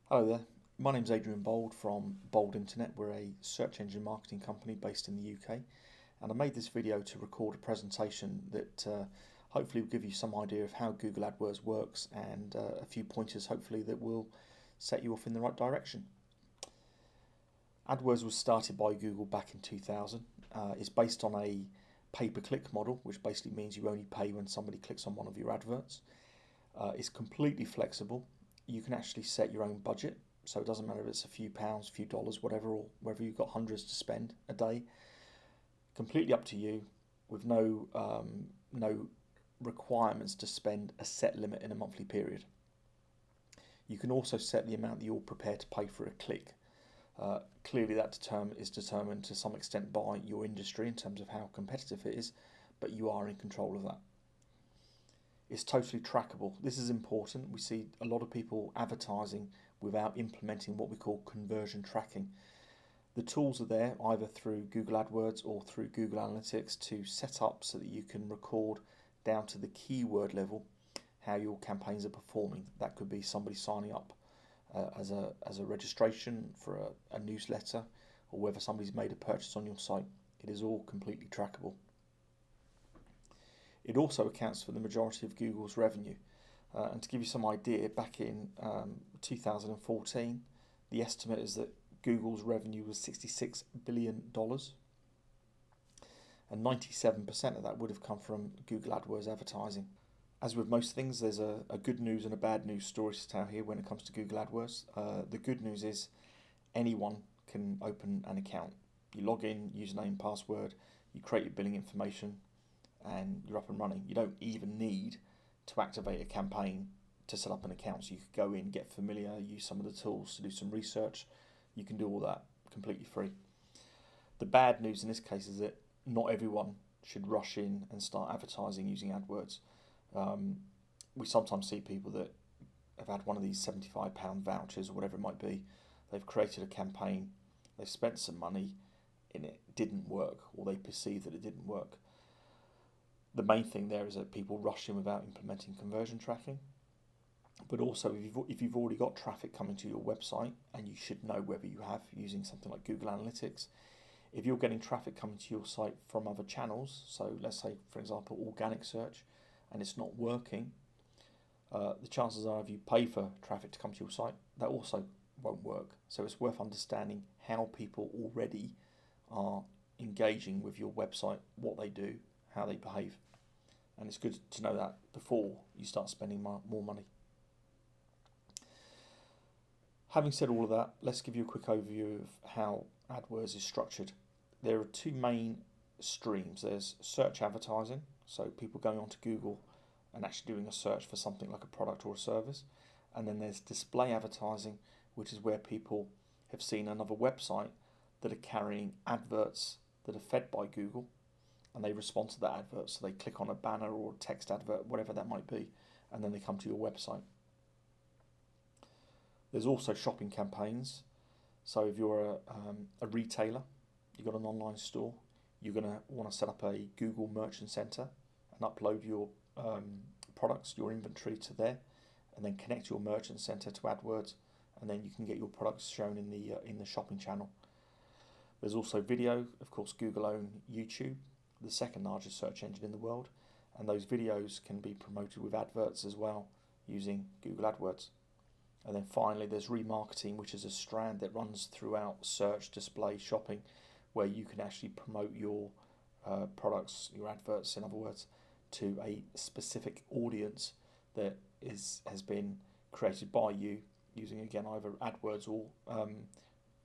Hello there, my name's Adrian Bold from Bold Internet. We're a search engine marketing company based in the UK, and I made this video to record a presentation that hopefully will give you some idea of how Google AdWords works and a few pointers hopefully that will set you off in the right direction. AdWords was started by Google back in 2000. It's based on a pay-per-click model, which basically means you only pay when somebody clicks on one of your adverts. It's completely flexible. You can actually set your own budget, so it doesn't matter if it's a few pounds, a few dollars, whatever, or whether you've got hundreds to spend a day. Completely up to you, with no requirements to spend a set limit in a monthly period. You can also set the amount that you're prepared to pay for a click. Clearly, that is determined to some extent by your industry in terms of how competitive it is, but you are in control of that. It's totally trackable. This is important. We see a lot of people advertising without implementing what we call conversion tracking. The tools are there either through Google AdWords or through Google Analytics to set up so that you can record down to the keyword level how your campaigns are performing. That could be somebody signing up as a registration for a newsletter, or whether somebody's made a purchase on your site. It is all completely trackable. It also accounts for the majority of Google's revenue. And to give you some idea, back in 2014, the estimate is that Google's revenue was $66 billion, and 97% of that would have come from Google AdWords advertising. As with most things, there's a good news and a bad news story to tell here when it comes to Google AdWords. The good news is anyone can open an account. You log in, username, password, you create your billing information, and you're up and running. You don't even need to activate a campaign to set up an account. So you could go in, get familiar, use some of the tools to do some research. You can do all that completely free. The bad news in this case is that not everyone should rush in and start advertising using AdWords. We sometimes see people that have had one of these £75 vouchers or whatever it might be. They've created a campaign, they've spent some money, and it didn't work, or they perceive that it didn't work. The main thing there is that people rush in without implementing conversion tracking. But also, if you've already got traffic coming to your website, and you should know whether you have using something like Google Analytics, if you're getting traffic coming to your site from other channels, so let's say, for example, organic search, and it's not working, the chances are if you pay for traffic to come to your site, that also won't work. So it's worth understanding how people already are engaging with your website, what they do, how they behave. And it's good to know that before you start spending more money. Having said all of that, let's give you a quick overview of how AdWords is structured. There are two main streams. There's search advertising, so people going onto Google and actually doing a search for something like a product or a service. And then there's display advertising, which is where people have seen another website that are carrying adverts that are fed by Google, and they respond to that advert. So they click on a banner or a text advert, whatever that might be, and then they come to your website. There's also shopping campaigns. So if you're a retailer, you've got an online store, you're going to want to set up a Google Merchant Center and upload your products, your inventory to there, and then connect your Merchant Center to AdWords, and then you can get your products shown in the shopping channel. There's also video, of course. Google own YouTube, the second largest search engine in the world, and those videos can be promoted with adverts as well using Google AdWords. And then finally there's remarketing, which is a strand that runs throughout search, display, shopping, where you can actually promote your products, your adverts in other words, to a specific audience that has been created by you using, again, either AdWords or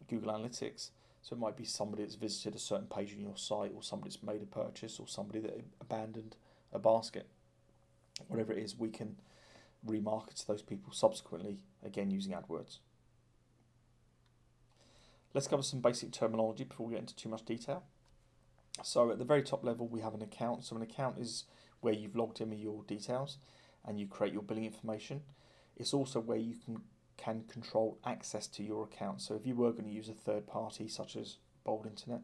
Google Analytics. So it might be somebody that's visited a certain page on your site, or somebody that's made a purchase, or somebody that abandoned a basket. Whatever it is, we can remarket to those people subsequently, again using AdWords. Let's cover some basic terminology before we get into too much detail. So at the very top level, we have an account. So an account is where you've logged in with your details and you create your billing information. It's also where you can control access to your account. So if you were going to use a third party such as Bold Internet,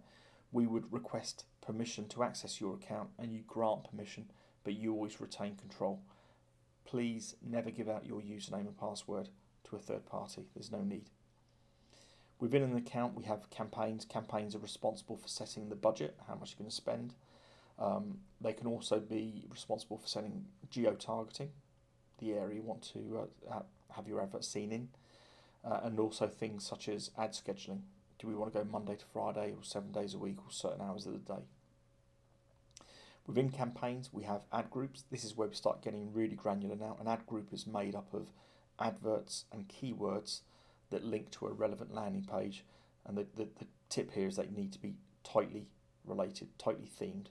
we would request permission to access your account, and you grant permission, but you always retain control. Please never give out your username and password. to a third party. There's no need. Within an account, we have campaigns. Campaigns are responsible for setting the budget, how much you're going to spend. They can also be responsible for setting geo-targeting, the area you want to have your advert seen in, and also things such as ad scheduling. Do we want to go Monday to Friday or 7 days a week or certain hours of the day? Within campaigns, we have ad groups. This is where we start getting really granular now. An ad group is made up of adverts and keywords that link to a relevant landing page. And the tip here is they need to be tightly related, tightly themed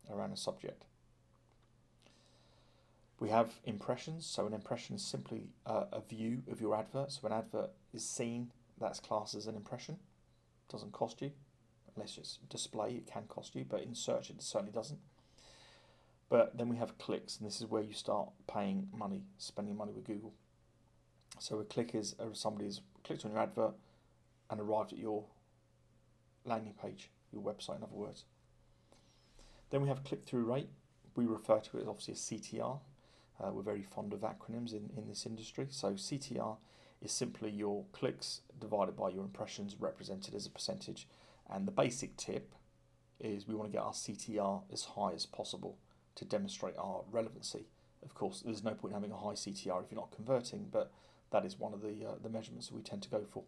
around a subject. We have impressions. So an impression is simply a view of your advert. So an advert is seen, that's classed as an impression. It doesn't cost you, unless it's display, it can cost you, but in search it certainly doesn't. But then we have clicks, and this is where you start paying money, spending money with Google. So a click is somebody has clicked on your advert and arrived at your landing page, your website in other words. Then we have click-through rate. We refer to it as obviously as CTR. We're very fond of acronyms in this industry. So CTR is simply your clicks divided by your impressions represented as a percentage. And the basic tip is we want to get our CTR as high as possible to demonstrate our relevancy. Of course, there's no point in having a high CTR if you're not converting, but that is one of the measurements that we tend to go for.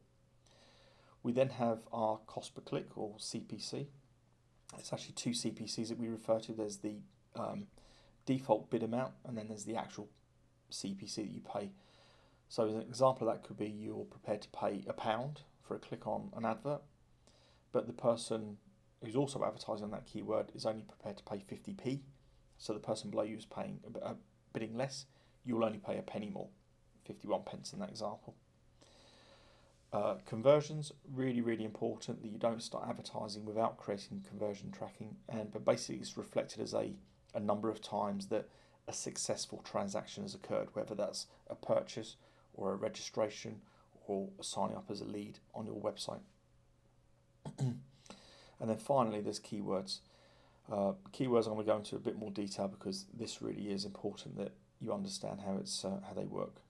We then have our cost per click, or CPC. It's actually two CPCs that we refer to. There's the default bid amount, and then there's the actual CPC that you pay. So an example of that could be you're prepared to pay £1 for a click on an advert, but the person who's also advertising on that keyword is only prepared to pay 50p. So the person below you is paying bidding less. You'll only pay a penny more, 51 pence in that example. Conversions, really, really important that you don't start advertising without creating conversion tracking. But basically it's reflected as a number of times that a successful transaction has occurred, whether that's a purchase or a registration or signing up as a lead on your website. And then finally there's keywords. Keywords I'm going to go into a bit more detail because this really is important that you understand how they work.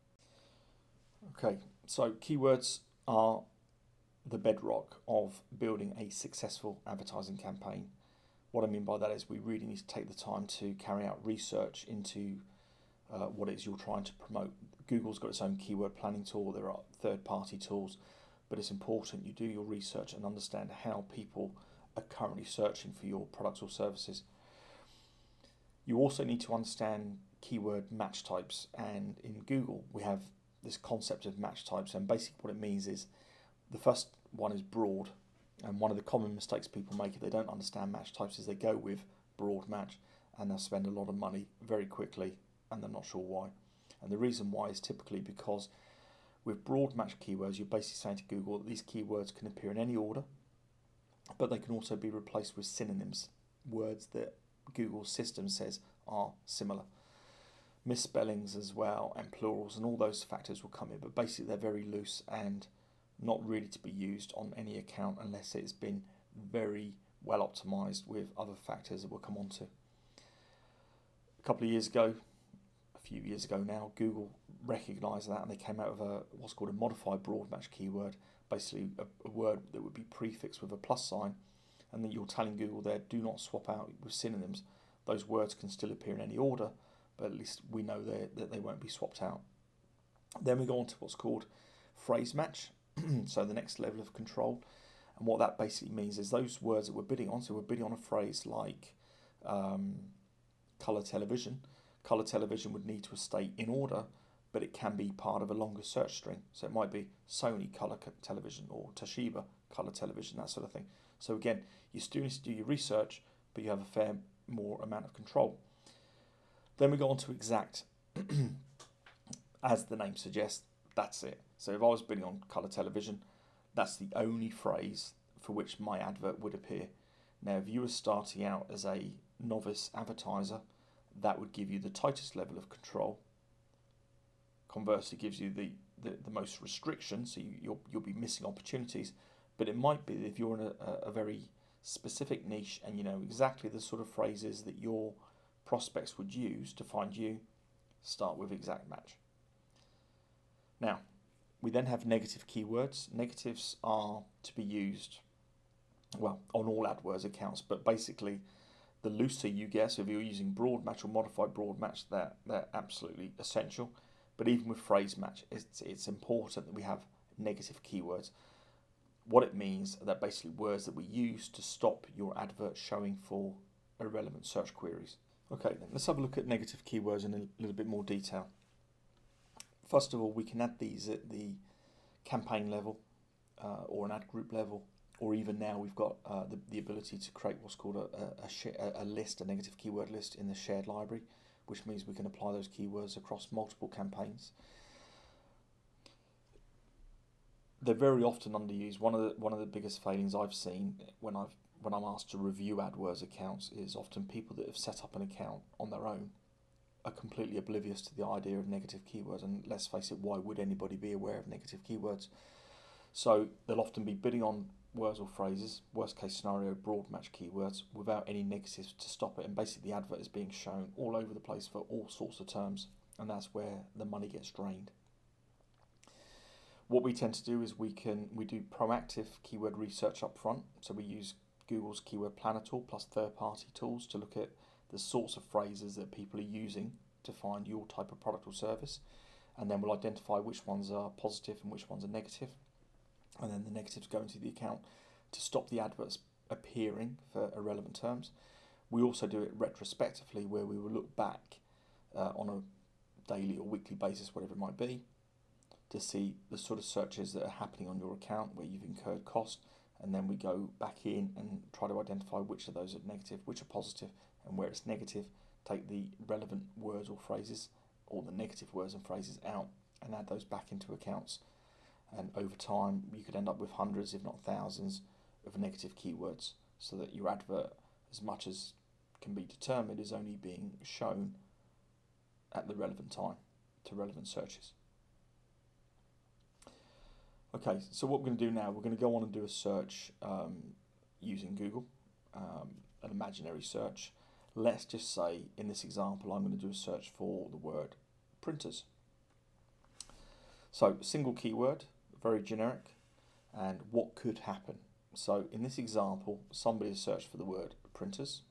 Okay, so keywords are the bedrock of building a successful advertising campaign. What I mean by that is we really need to take the time to carry out research into what it is you're trying to promote. Google's got its own keyword planning tool, there are third-party tools, but it's important you do your research and understand how people are currently searching for your products or services. You also need to understand keyword match types, and in Google we have this concept of match types, and basically what it means is the first one is broad, and one of the common mistakes people make if they don't understand match types is they go with broad match and they'll spend a lot of money very quickly and they're not sure why. And the reason why is typically because with broad match keywords you're basically saying to Google that these keywords can appear in any order, but they can also be replaced with synonyms, words that Google's system says are similar. Misspellings as well and plurals and all those factors will come in, but basically they're very loose and not really to be used on any account unless it's been very well optimized with other factors that we'll come on to. A few years ago now, Google recognized that and they came out with what's called a modified broad match keyword, basically a word that would be prefixed with a plus sign, and then you're telling Google there, do not swap out with synonyms. Those words can still appear in any order, but at least we know that they won't be swapped out. Then we go on to what's called phrase match, so the next level of control. And what that basically means is those words that we're bidding on, so we're bidding on a phrase like colour television. Colour television would need to stay in order, but it can be part of a longer search string. So it might be Sony colour television or Toshiba colour television, that sort of thing. So again, you still need to do your research, but you have a fair more amount of control. Then we go on to exact. As the name suggests, that's it. So if I was bidding on colour television, that's the only phrase for which my advert would appear. Now, if you were starting out as a novice advertiser, that would give you the tightest level of control. Conversely, gives you the most restriction, so you'll be missing opportunities. But it might be that if you're in a very specific niche and you know exactly the sort of phrases that your prospects would use to find you, start with exact match. Now, We then have negative keywords. Negatives are to be used, well, on all AdWords accounts, but basically the looser you get, so if you're using broad match or modified broad match, they're absolutely essential. But even with phrase match, it's important that we have negative keywords. What it means are that basically words that we use to stop your advert showing for irrelevant search queries. Okay, then let's have a look at negative keywords in a little bit more detail. First of all, we can add these at the campaign level or an ad group level, or even now we've got the ability to create what's called a list, a negative keyword list in the shared library, which means we can apply those keywords across multiple campaigns. They're very often underused. One of the biggest failings I've seen when I'm asked to review AdWords accounts is often people that have set up an account on their own are completely oblivious to the idea of negative keywords. And let's face it, why would anybody be aware of negative keywords? So they'll often be bidding on words or phrases, worst case scenario, broad match keywords, without any negatives to stop it. And basically the advert is being shown all over the place for all sorts of terms. And that's where the money gets drained. What we tend to do is we do proactive keyword research up front. So we use Google's Keyword Planner tool plus third-party tools to look at the sorts of phrases that people are using to find your type of product or service. And then we'll identify which ones are positive and which ones are negative. And then the negatives go into the account to stop the adverts appearing for irrelevant terms. We also do it retrospectively, where we will look back on a daily or weekly basis, whatever it might be, to see the sort of searches that are happening on your account where you've incurred cost, and then we go back in and try to identify which of those are negative, which are positive, and where it's negative, take the relevant words or phrases, or the negative words and phrases out, and add those back into accounts. And over time, you could end up with hundreds, if not thousands, of negative keywords, so that your advert, as much as can be determined, is only being shown at the relevant time to relevant searches. Okay, so what we're going to do now, we're going to go on and do a search using Google, an imaginary search. Let's just say, in this example, I'm going to do a search for the word printers. So, single keyword, very generic, and what could happen. So, in this example, somebody has searched for the word printers.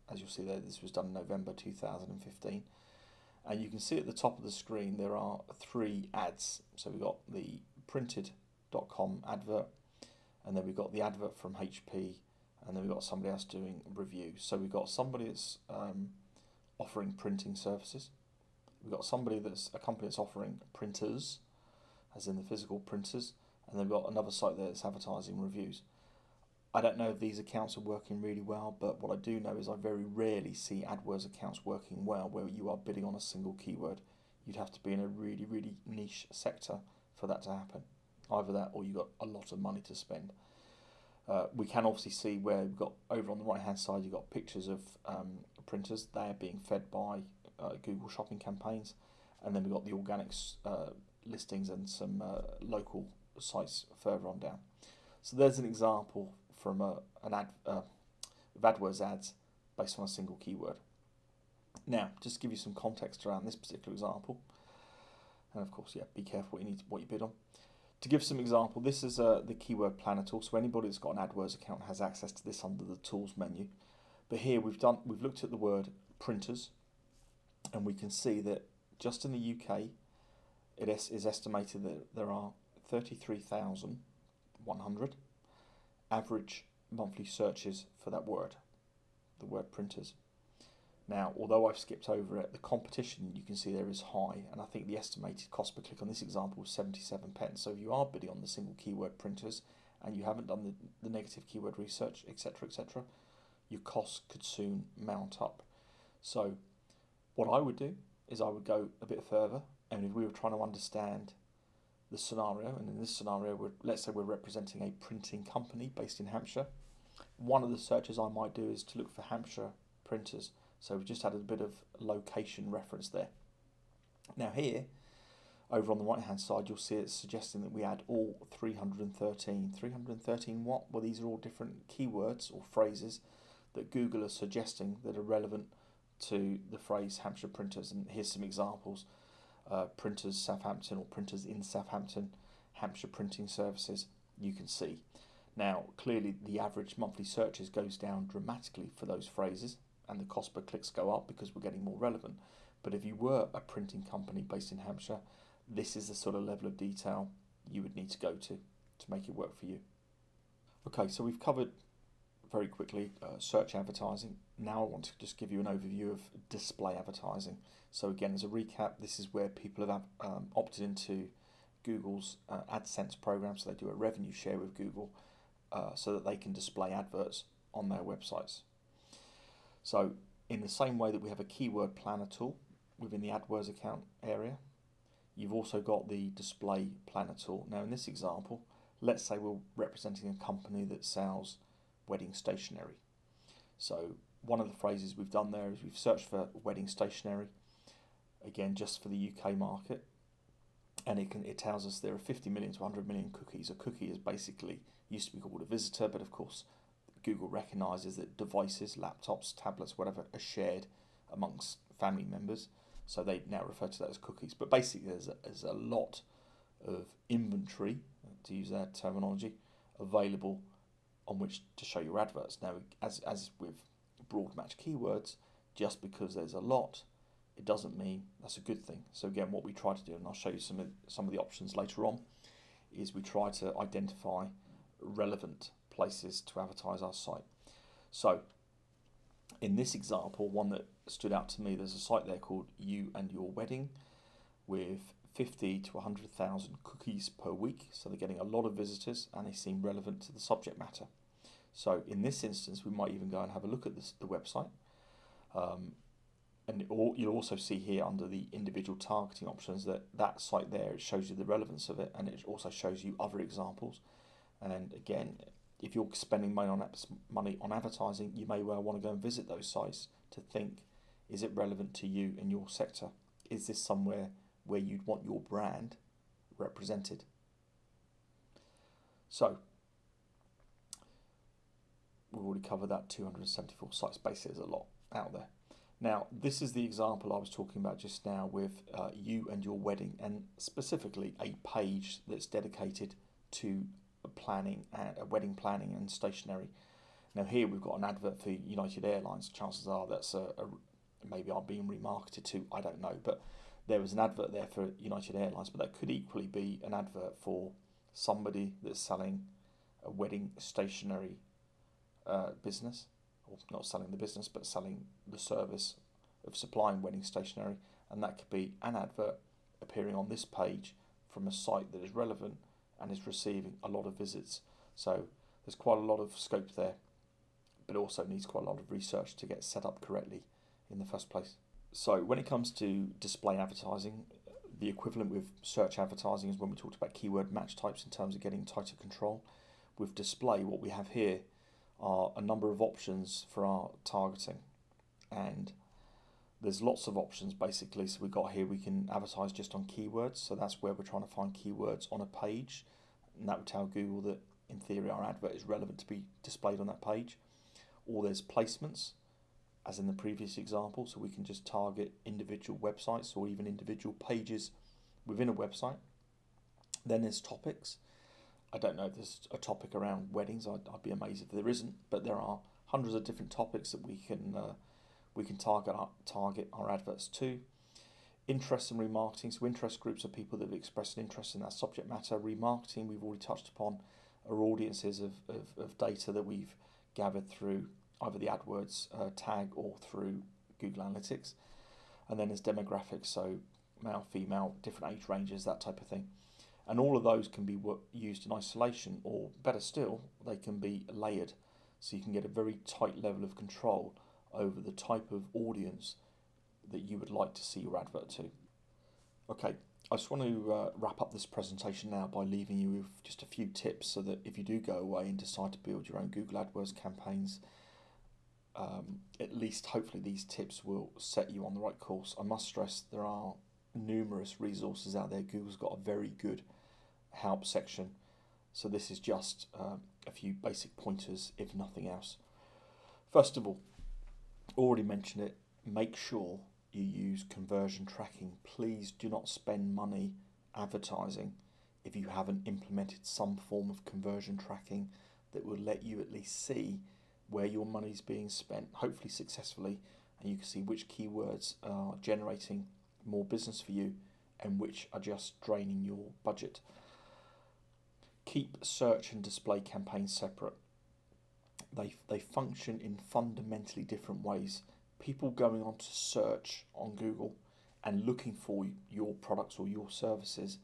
As you'll see there, this was done in November 2015. And you can see at the top of the screen there are 3 ads. So we've got the printed.com advert, and then we've got the advert from HP, and then we've got somebody else doing reviews. So we've got somebody that's offering printing services. We've got a company that's offering printers, as in the physical printers, and then we've got another site there that's advertising reviews. I don't know if these accounts are working really well, but what I do know is I very rarely see AdWords accounts working well where you are bidding on a single keyword. You'd have to be in a really, really niche sector for that to happen. Either that or you've got a lot of money to spend. We can obviously see where we've got, over on the right hand side, you've got pictures of printers. They are being fed by Google shopping campaigns. And then we've got the organic listings and some local sites further on down. So there's an example from of AdWords ads based on a single keyword. Now, just to give you some context around this particular example, and of course, be careful what you bid on. To give some example, this is the Keyword Planner tool. So anybody that's got an AdWords account has access to this under the Tools menu. But here we've looked at the word printers, and we can see that just in the UK, it is estimated that there are 33,100 average monthly searches for that word, the word printers. Now, although I've skipped over it, the competition you can see there is high, and I think the estimated cost per click on this example was 77 pence. So if you are bidding on the single keyword printers and you haven't done the negative keyword research, etc., etc., your costs could soon mount up. So what I would do is I would go a bit further, and if we were trying to understand the scenario, and in this scenario, let's say we're representing a printing company based in Hampshire, one of the searches I might do is to look for Hampshire printers. So we've just had a bit of location reference there. Now here, over on the right hand side, you'll see it's suggesting that we add all 313. 313 what? Well, these are all different keywords or phrases that Google is suggesting that are relevant to the phrase Hampshire printers. And here's some examples. Printers Southampton or printers in Southampton. Hampshire printing services, you can see. Now, clearly the average monthly searches goes down dramatically for those phrases, and the cost per clicks go up because we're getting more relevant. But if you were a printing company based in Hampshire, this is the sort of level of detail you would need to go to make it work for you. Okay, so we've covered very quickly search advertising. Now I want to just give you an overview of display advertising. So again, as a recap, this is where people have opted into Google's AdSense program, so they do a revenue share with Google so that they can display adverts on their websites. So in the same way that we have a keyword planner tool within the AdWords account area, you've also got the display planner tool. Now in this example, let's say we're representing a company that sells wedding stationery. So one of the phrases we've done there is we've searched for wedding stationery, again just for the UK market, and it tells us there are 50 million to 100 million cookies. A cookie is basically, used to be called a visitor, but of course Google recognises that devices, laptops, tablets, whatever, are shared amongst family members, so they now refer to that as cookies. But basically there's a lot of inventory, to use that terminology, available on which to show your adverts. Now, as with broad match keywords, just because there's a lot, it doesn't mean that's a good thing. So again, what we try to do, and I'll show you some of the options later on, is we try to identify relevant places to advertise our site. So in this example, one that stood out to me, there's a site there called You and Your Wedding with 50 to 100,000 cookies per week. So they're getting a lot of visitors and they seem relevant to the subject matter. So in this instance, we might even go and have a look at the website. And you'll also see here under the individual targeting options that site there, it shows you the relevance of it, and it also shows you other examples. And again, if you're spending money on advertising, you may well want to go and visit those sites to think, is it relevant to you and your sector? Is this somewhere where you'd want your brand represented? So we've already covered that 274 sites. Basically, there's a lot out there. Now, this is the example I was talking about just now with You and Your Wedding, and specifically a page that's dedicated to wedding planning and stationery. Now here we've got an advert for United Airlines. Chances are that's maybe I'm being remarketed to, I don't know, but there was an advert there for United Airlines, but that could equally be an advert for somebody that's selling a wedding stationery business, or not selling the business, but selling the service of supplying wedding stationery, and that could be an advert appearing on this page from a site that is relevant and is receiving a lot of visits. So there's quite a lot of scope there, but also needs quite a lot of research to get set up correctly in the first place. So when it comes to display advertising, the equivalent with search advertising is when we talked about keyword match types in terms of getting tighter control. With display, what we have here are a number of options for our targeting, and there's lots of options basically. So we've got here, we can advertise just on keywords, so that's where we're trying to find keywords on a page, and that would tell Google that in theory our advert is relevant to be displayed on that page. Or there's placements, as in the previous example, so we can just target individual websites or even individual pages within a website. Then there's topics. I don't know if there's a topic around weddings. I'd be amazed if there isn't, but there are hundreds of different topics that we can target our adverts to. Interest and remarketing. So interest groups are people that have expressed an interest in that subject matter. Remarketing, we've already touched upon, are audiences of data that we've gathered through either the AdWords tag or through Google Analytics. And then there's demographics, so male, female, different age ranges, that type of thing. And all of those can be used in isolation, or better still, they can be layered. So you can get a very tight level of control over the type of audience that you would like to see your advert to. Okay, I just want to wrap up this presentation now by leaving you with just a few tips so that if you do go away and decide to build your own Google AdWords campaigns, at least hopefully these tips will set you on the right course. I must stress there are numerous resources out there. Google's got a very good help section, so this is just a few basic pointers if nothing else. First of all, already mentioned it, make sure you use conversion tracking. Please do not spend money advertising if you haven't implemented some form of conversion tracking that will let you at least see where your money's being spent, hopefully successfully, and you can see which keywords are generating more business for you and which are just draining your budget. Keep search and display campaigns separate. They function in fundamentally different ways. People going on to search on Google and looking for your products or your services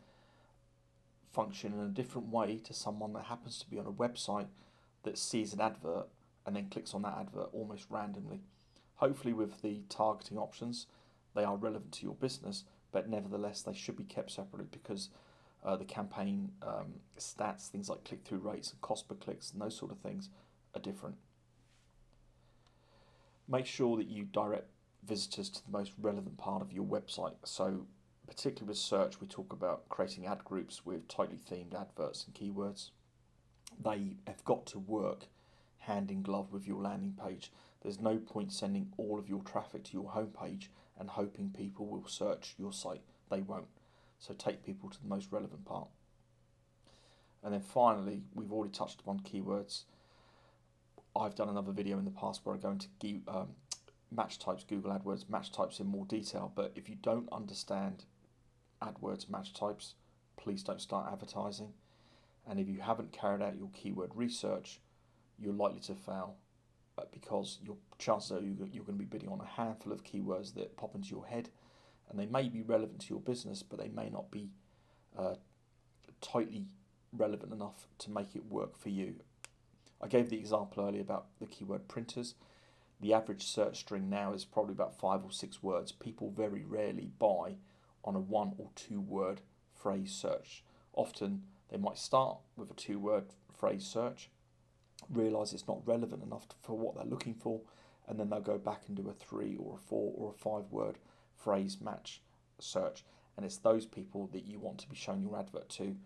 function in a different way to someone that happens to be on a website that sees an advert and then clicks on that advert almost randomly. Hopefully with the targeting options, they are relevant to your business, but nevertheless they should be kept separately because the campaign stats, things like click-through rates and cost per clicks and those sort of things are different. Make sure that you direct visitors to the most relevant part of your website. So particularly with search, we talk about creating ad groups with tightly themed adverts and keywords. They have got to work hand in glove with your landing page. There's no point sending all of your traffic to your homepage and hoping people will search your site. They won't. So take people to the most relevant part. And then finally, we've already touched upon keywords. I've done another video in the past where I go into match types, Google AdWords match types in more detail, but if you don't understand AdWords match types, please don't start advertising. And if you haven't carried out your keyword research, you're likely to fail because your chances are you're going to be bidding on a handful of keywords that pop into your head, and they may be relevant to your business, but they may not be tightly relevant enough to make it work for you. I gave the example earlier about the keyword printers. The average search string now is probably about 5 or 6 words. People very rarely buy on a 1 or 2 word phrase search. Often they might start with a 2-word phrase search, realise it's not relevant enough for what they're looking for, and then they'll go back and do a 3 or a 4 or a 5-word phrase match search. And it's those people that you want to be showing your advert to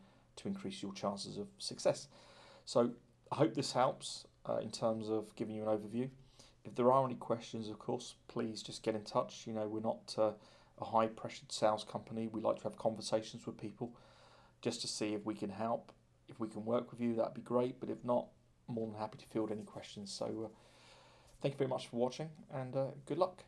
increase your chances of success. So I hope this helps in terms of giving you an overview. If there are any questions, of course, please just get in touch. You know, we're not a high-pressured sales company. We like to have conversations with people just to see if we can help. If we can work with you, that'd be great. But if not, more than happy to field any questions. So thank you very much for watching, and good luck.